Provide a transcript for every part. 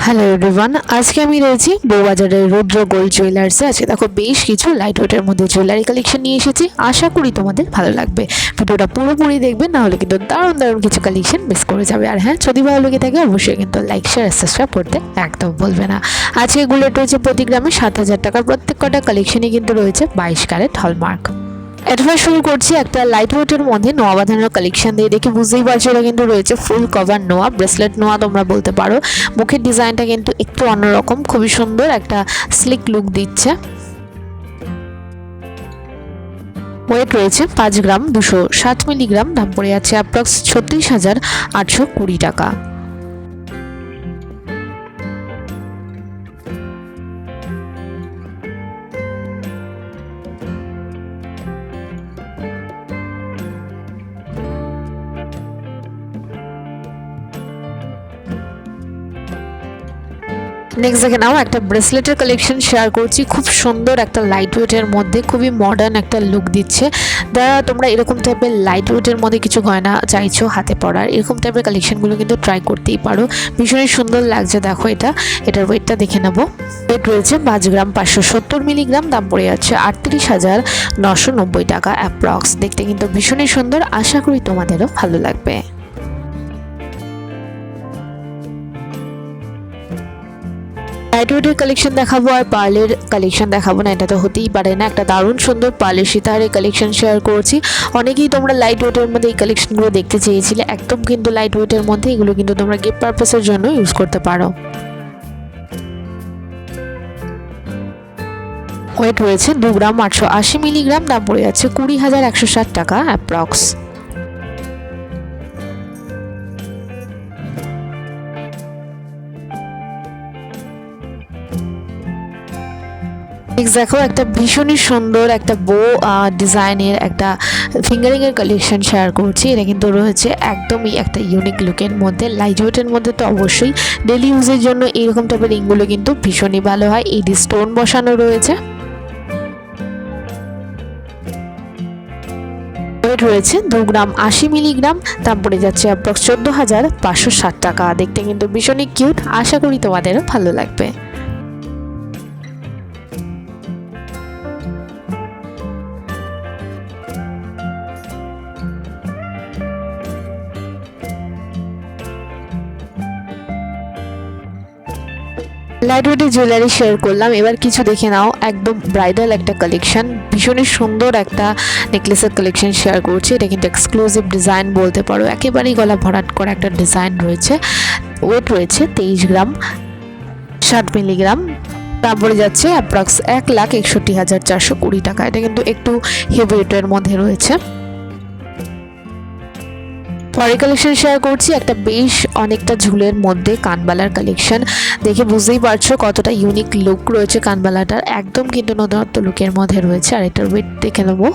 Hello everyone, আজকে আমি রয়েছি বউবাজারের রুদ্র গোল্ড জুয়েলার্সে। আছে দেখো বেশ কিছু লাইট ওয়েটের মধ্যে জুয়েলারি কালেকশন নিয়ে এসেছি। আশা করি তোমাদের ভালো লাগবে। ভিডিওটা পুরোপুরি দেখবে, না হলে কিন্তু দারুণ দারুণ কিছু কালেকশন মিস করে যাবে। আর হ্যাঁ, যদি ভালো লেগে থাকে অবশ্যই কিন্তু লাইক শেয়ার সাবস্ক্রাইব করতে একদম বলবে না। আজকে এগুলো রয়েছে প্রতি গ্রামে 7,000 টাকার। প্রত্যেক কটা কালেকশনই কিন্তু রয়েছে 22 ক্যারেট হলমার্ক। এরপর শুরু করছি একটা লাইট ওয়েটের মধ্যে নোয়া বাঁধানোর কালেকশন দিয়ে। দেখে বুঝতেই পারছো এটা কিন্তু রয়েছে ফুল কভার নোয়া, ব্রেসলেট নোয়া তোমরা বলতে পারো। মুখের ডিজাইনটা কিন্তু একটু অন্যরকম, খুবই সুন্দর একটা স্লিক লুক দিচ্ছে। ওয়েট রয়েছে 5 গ্রাম 207 মিলিগ্রাম। দাম পড়ে যাচ্ছে অ্যাপ্রক্স 36,820 টাকা। নেক্সট দেখে নাও একটা ব্রেসলেটের কালেকশন শেয়ার করছি। খুব সুন্দর একটা লাইট ওয়েটের মধ্যে, খুবই মডার্ন একটা লুক দিচ্ছে। তোমরা এরকম টাইপের লাইট ওয়েটের মধ্যে কিছু গয়না চাইছো হাতে পরার, এরকম টাইপের কালেকশনগুলো কিন্তু ট্রাই করতেই পারো। ভীষণই সুন্দর লাগছে। দেখো এটার ওয়েটটা দেখে নেবো। ওয়েট রয়েছে 5 গ্রাম 570 মিলিগ্রাম। দাম পড়ে যাচ্ছে 38,990 টাকা অ্যাপ্রক্স। দেখতে কিন্তু ভীষণই সুন্দর। আশা করি তোমাদেরও ভালো লাগবে। লাইট ওয়েটের কালেকশন দেখাবো আর পার্লের কালেকশন দেখাবো না, এটা তো হতেই পারে না। একটা দারুণ সুন্দর পার্লের সীতাহারের কালেকশন শেয়ার করছি। অনেকেই তোমরা লাইট ওয়েটের মধ্যে এই কালেকশনগুলো দেখতে চেয়েছিলে। একদম কিন্তু লাইট ওয়েটের মধ্যে, এগুলো কিন্তু তোমরা গিফট পারপাসের জন্য ইউজ করতে পারো। ওয়েট রয়েছে 2 গ্রাম 880 মিলিগ্রাম। দাম পড়ে যাচ্ছে 20,160 টাকা অ্যাপ্রক্স। দেখো একটা ভীষণই সুন্দর একটা বো ডিজাইনের একটা ফিঙ্গারিং এর কালেকশন শেয়ার করছি। এটা কিন্তু রয়েছে একদমই একটা ইউনিক লুকের মধ্যে। লাইট ওয়েটের মধ্যে তো অবশ্যই ডেলি ইউজের জন্য এইরকম টাইপের রিংগুলো কিন্তু ভীষণই ভালো হয়। এই স্টোন বসানো রয়েছে। ওয়েট রয়েছে 2 গ্রাম 80 মিলিগ্রাম। দাম পড়ে যাচ্ছে অ্যাপ্রক্স 14,560 টাকা। দেখতে কিন্তু ভীষণই কিউট। আশা করি তোমাদেরও ভালো লাগবে। লাইট ওয়েটের জুয়েলারি শেয়ার করলাম। এবার কিছু দেখে নাও, একদম ব্রাইডাল একটা কালেকশন। ভীষণই সুন্দর একটা নেকলেসের কালেকশন শেয়ার করছি। এটা কিন্তু এক্সক্লুসিভ ডিজাইন বলতে পারো, একেবারেই গলা ভরাট করা একটা ডিজাইন রয়েছে। ওয়েট রয়েছে 23 গ্রাম 60 মিলিগ্রাম। তারপরে যাচ্ছে অ্যাপ্রক্স 1,61,420 টাকা। এটা কিন্তু একটু হেভি ওয়েটের মধ্যে রয়েছে। পরে কালেকশন শেয়ার করছি একটা বেশ অনেকটা ঝুলের মধ্যে কানবালার কালেকশন। দেখে বুঝতেই পারছো কতটা ইউনিক লুক রয়েছে কানবালাটার। একদম কিন্তু নতুনত্ব লুকের মধ্যে রয়েছে। আর এটার ওয়েট দেখে নেবো।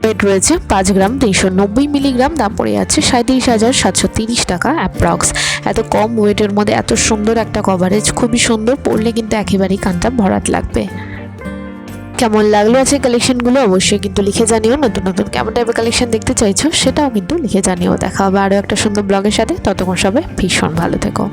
ওয়েট রয়েছে 5 গ্রাম 390 মিলিগ্রাম। দাম পড়ে যাচ্ছে 37,730 টাকা অ্যাপ্রক্স। এত কম ওয়েটের মধ্যে এত সুন্দর একটা কভারেজ, খুবই সুন্দর। পরলে কিন্তু একেবারেই কানটা ভরাট লাগবে। কেমন লাগলো আছে কালেকশনগুলো অবশ্যই কিন্তু লিখে জানিও। নতুন নতুন কেমন টাইপের কালেকশন দেখতে চাইছো সেটাও কিন্তু লিখে জানিও। দেখা হবে আরও একটা সুন্দর ব্লগের সাথে। ততক্ষণ সবাই ভীষণ ভালো থেকো।